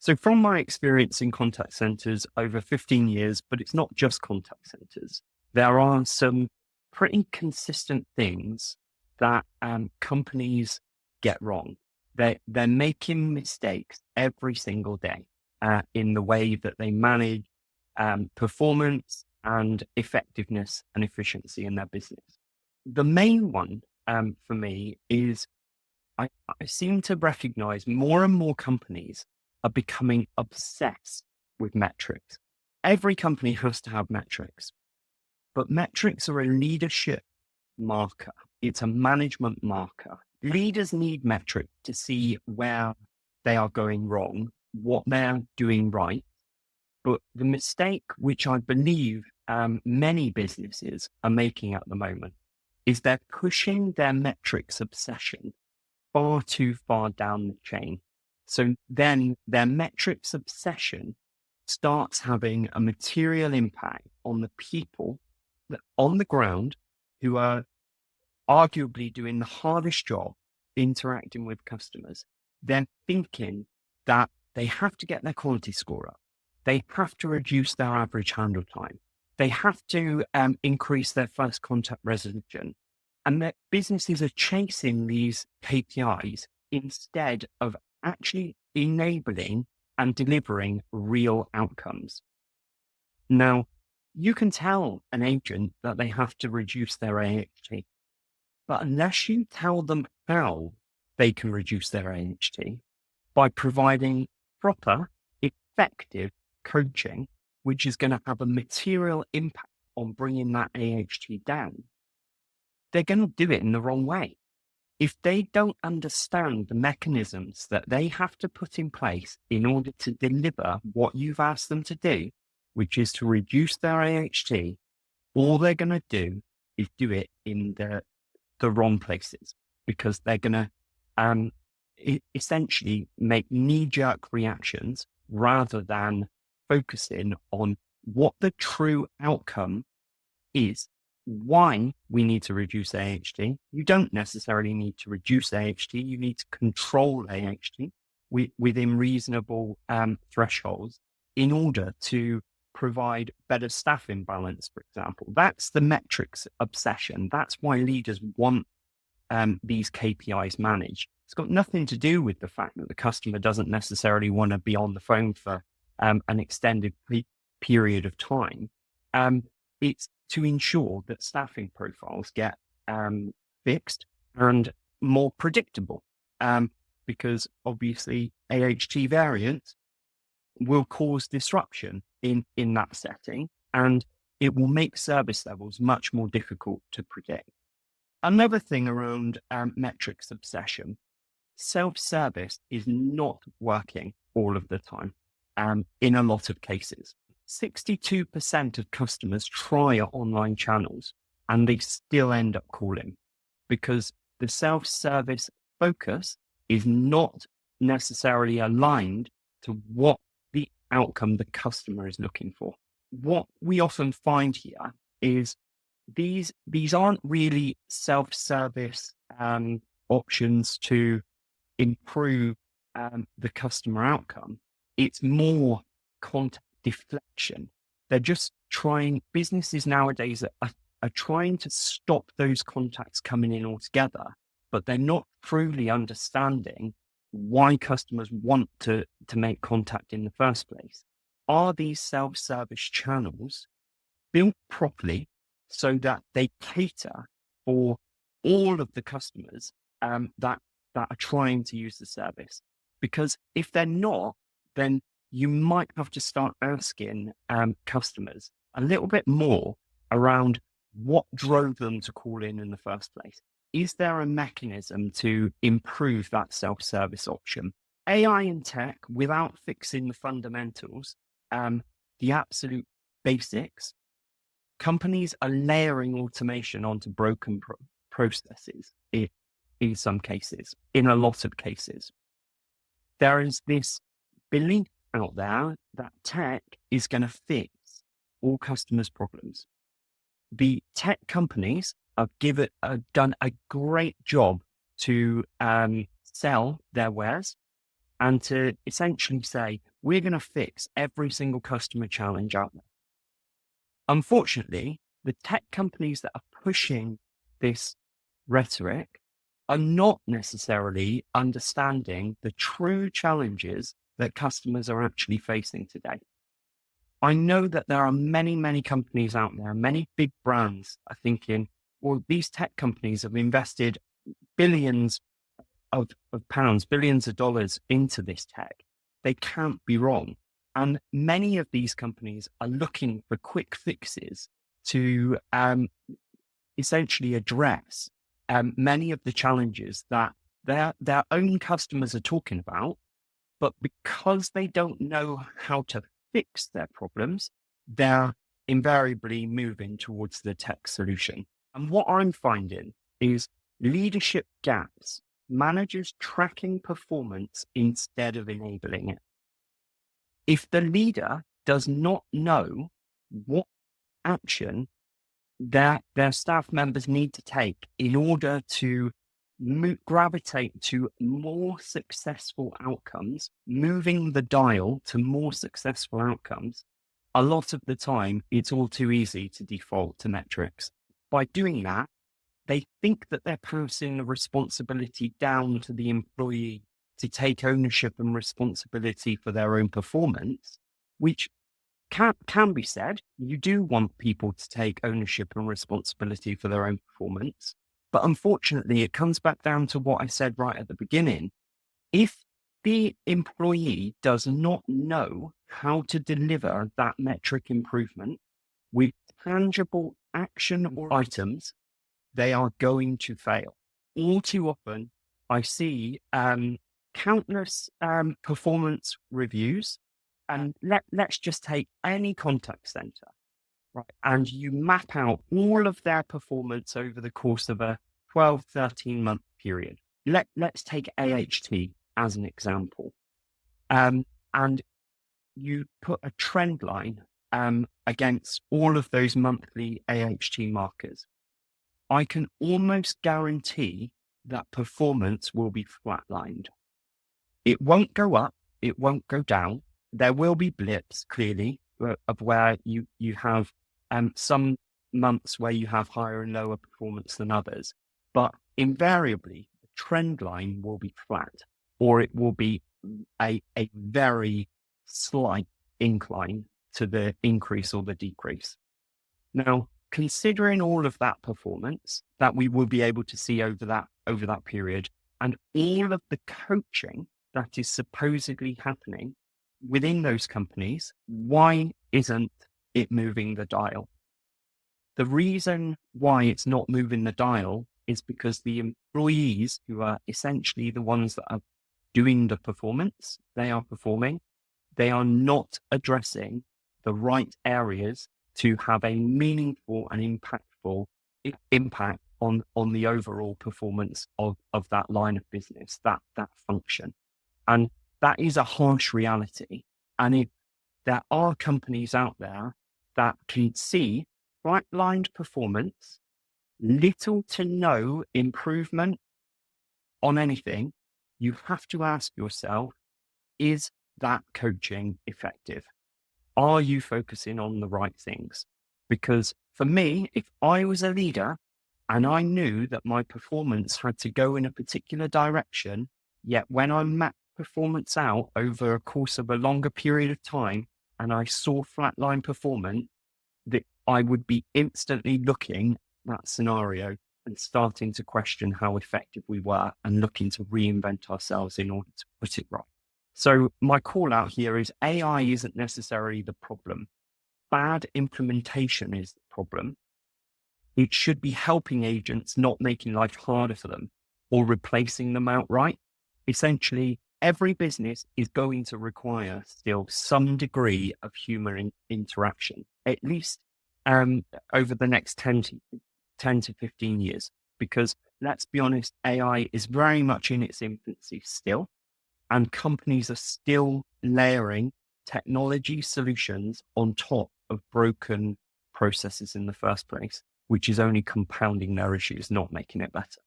So from my experience in contact centers over 15 years, but it's not just contact centers, there are some pretty consistent things that companies get wrong. They're making mistakes every single day in the way that they manage performance and effectiveness and efficiency in their business. The main one for me is I seem to recognize more and more companies are becoming obsessed with metrics. Every company has to have metrics, but metrics are a leadership marker. It's a management marker. Leaders need metrics to see where they are going wrong, what they're doing right. But the mistake, which I believe many businesses are making at the moment, is they're pushing their metrics obsession far too far down the chain. So then their metrics obsession starts having a material impact on the people that on the ground who are arguably doing the hardest job interacting with customers. They're thinking that they have to get their quality score up. They have to reduce their average handle time. They have to increase their first contact resolution. And that businesses are chasing these KPIs instead of actually enabling and delivering real outcomes. Now, you can tell an agent that they have to reduce their AHT, but unless you tell them how they can reduce their AHT by providing proper, effective coaching, which is going to have a material impact on bringing that AHT down, they're going to do it in the wrong way. If they don't understand the mechanisms that they have to put in place in order to deliver what you've asked them to do, which is to reduce their AHT, all they're going to do is do it in the wrong places, because they're going to essentially make knee-jerk reactions rather than focusing on what the true outcome is. Why we need to reduce AHT. You don't necessarily need to reduce AHT. You need to control AHT within reasonable thresholds in order to provide better staffing balance, for example. That's the metrics obsession. That's why leaders want these KPIs managed. It's got nothing to do with the fact that the customer doesn't necessarily want to be on the phone for an extended period of time. It's to ensure that staffing profiles get fixed and more predictable, because obviously AHT variants will cause disruption in that setting, and it will make service levels much more difficult to predict. Another thing around metrics obsession, self-service is not working all of the time in a lot of cases. 62% of customers try online channels and they still end up calling because the self-service focus is not necessarily aligned to what the outcome the customer is looking for. What we often find here is these aren't really self-service options to improve the customer outcome. It's more contact deflection. They're just trying, businesses nowadays are trying to stop those contacts coming in altogether, but they're not truly understanding why customers want to make contact in the first place. Are these self-service channels built properly so that they cater for all of the customers that are trying to use the service? Because if they're not, then you might have to start asking customers a little bit more around what drove them to call in the first place. Is there a mechanism to improve that self-service option? AI and tech, without fixing the fundamentals, the absolute basics, companies are layering automation onto broken processes in some cases, in a lot of cases. There is this belief out there that tech is going to fix all customers' problems. The tech companies have done a great job to sell their wares and to essentially say, we're going to fix every single customer challenge out there. Unfortunately, the tech companies that are pushing this rhetoric are not necessarily understanding the true challenges that customers are actually facing today. I know that there are many, many companies out there, many big brands are thinking, well, these tech companies have invested billions of pounds, billions of dollars into this tech. They can't be wrong. And many of these companies are looking for quick fixes to essentially address many of the challenges that their own customers are talking about. But because they don't know how to fix their problems, they're invariably moving towards the tech solution. And what I'm finding is leadership gaps, managers tracking performance instead of enabling it. If the leader does not know what action their staff members need to take in order to gravitate to more successful outcomes, moving the dial to more successful outcomes, a lot of the time, it's all too easy to default to metrics. By doing that, they think that they're passing the responsibility down to the employee to take ownership and responsibility for their own performance, which can be said. You do want people to take ownership and responsibility for their own performance. But unfortunately, it comes back down to what I said right at the beginning. If the employee does not know how to deliver that metric improvement with tangible actionable items, they are going to fail. All too often, I see countless performance reviews, and let's just take any contact center, right? And you map out all of their performance over the course of a 12, 13-month period. Let's take AHT as an example. And you put a trend line against all of those monthly AHT markers. I can almost guarantee that performance will be flatlined. It won't go up, it won't go down. There will be blips, clearly, of where you have some months where you have higher and lower performance than others. But invariably, the trend line will be flat, or it will be a very slight incline to the increase or the decrease. Now, considering all of that performance that we will be able to see over that period, and all of the coaching that is supposedly happening within those companies, why isn't it moving the dial? The reason why it's not moving the dial is because the employees, who are essentially the ones that are doing the performance, they are performing, they are not addressing the right areas to have a meaningful and impactful impact on the overall performance of that line of business, that function. And that is a harsh reality. And if there are companies out there that can see flatlined performance, little to no improvement on anything, you have to ask yourself, is that coaching effective? Are you focusing on the right things? Because for me, if I was a leader and I knew that my performance had to go in a particular direction, yet when I mapped performance out over a course of a longer period of time and I saw flatline performance, that I would be instantly looking at that scenario and starting to question how effective we were and looking to reinvent ourselves in order to put it right. So my call out here is AI isn't necessarily the problem. Bad implementation is the problem. It should be helping agents, not making life harder for them or replacing them outright. Essentially, every business is going to require still some degree of human interaction, at least over the next 10 to 15 years. Because let's be honest, AI is very much in its infancy still, and companies are still layering technology solutions on top of broken processes in the first place, which is only compounding their issues, not making it better.